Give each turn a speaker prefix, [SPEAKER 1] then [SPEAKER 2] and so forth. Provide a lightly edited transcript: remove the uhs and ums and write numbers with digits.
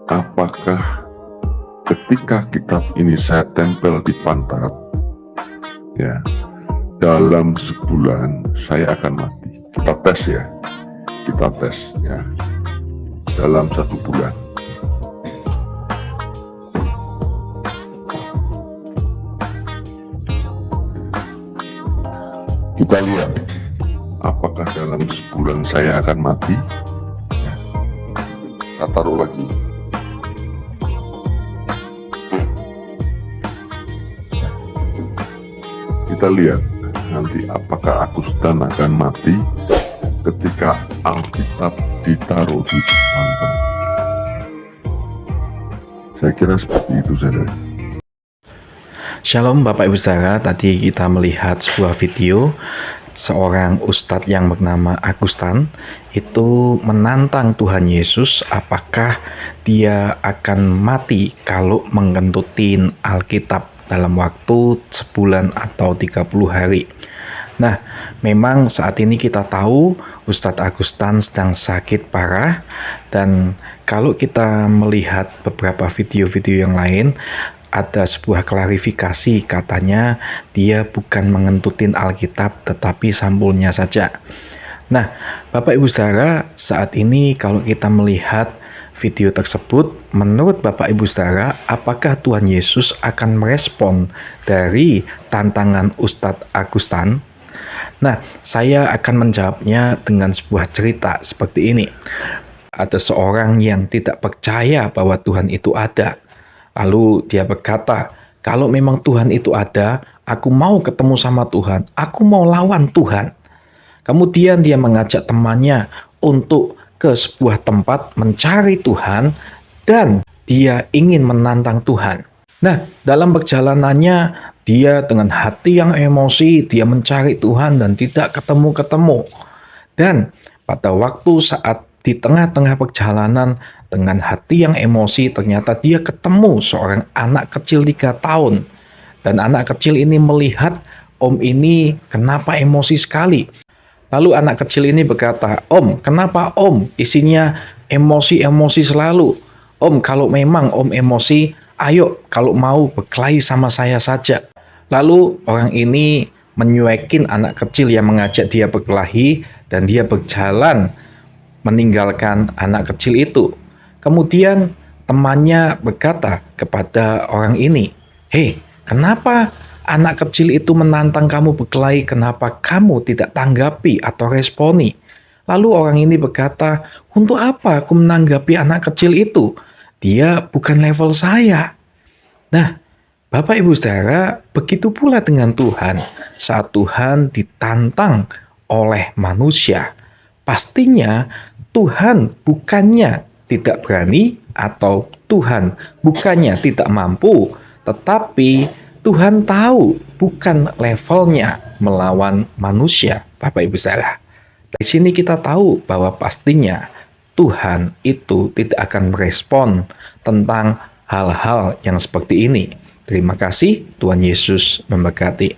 [SPEAKER 1] apakah ketika kitab ini saya tempel di pantat, ya, dalam sebulan saya akan mati. Kita tes ya, dalam 1 bulan. Kita lihat, apakah dalam sebulan saya akan mati? Kita taruh lagi. Kita lihat nanti apakah Agustan akan mati ketika Alkitab ditaruh di pantat. Saya kira seperti itu saja.
[SPEAKER 2] Shalom Bapak Ibu Saudara, tadi kita melihat sebuah video seorang ustadz yang bernama Agustan itu menantang Tuhan Yesus apakah dia akan mati kalau menggentutin Alkitab dalam waktu sebulan atau 30 hari. Nah, memang saat ini kita tahu Ustadz Agustan sedang sakit parah, dan kalau kita melihat beberapa video-video yang lain, ada sebuah klarifikasi, katanya dia bukan mengentutin Alkitab tetapi sampulnya saja. Nah, Bapak Ibu Saudara, saat ini kalau kita melihat video tersebut, menurut Bapak Ibu Saudara, apakah Tuhan Yesus akan merespon dari tantangan Ustadz Agustan? Nah, saya akan menjawabnya dengan sebuah cerita seperti ini. Ada seorang yang tidak percaya bahwa Tuhan itu ada. Lalu dia berkata, kalau memang Tuhan itu ada, aku mau ketemu sama Tuhan, aku mau lawan Tuhan. Kemudian dia mengajak temannya untuk ke sebuah tempat mencari Tuhan, dan dia ingin menantang Tuhan. Nah, dalam perjalanannya, dia dengan hati yang emosi, dia mencari Tuhan dan tidak ketemu-ketemu. Dan pada waktu saat di tengah-tengah perjalanan dengan hati yang emosi, ternyata dia ketemu seorang anak kecil 3 tahun. Dan anak kecil ini melihat om ini kenapa emosi sekali. Lalu anak kecil ini berkata, "Om, kenapa om isinya emosi-emosi selalu? Om, kalau memang om emosi, ayo kalau mau berkelahi sama saya saja." Lalu orang ini menyuekin anak kecil yang mengajak dia berkelahi, dan dia berjalan meninggalkan anak kecil itu. Kemudian temannya berkata kepada orang ini, "Hei, kenapa anak kecil itu menantang kamu berkelahi? Kenapa kamu tidak tanggapi atau responi?" Lalu orang ini berkata, "Untuk apa aku menanggapi anak kecil itu? Dia bukan level saya." Nah, Bapak Ibu Saudara, begitu pula dengan Tuhan. Saat Tuhan ditantang oleh manusia, pastinya Tuhan bukannya tidak berani atau Tuhan bukannya tidak mampu, tetapi Tuhan tahu bukan levelnya melawan manusia, Bapak Ibu Saudara. Dari sini kita tahu bahwa pastinya Tuhan itu tidak akan merespon tentang hal-hal yang seperti ini. Terima kasih, Tuhan Yesus memberkati.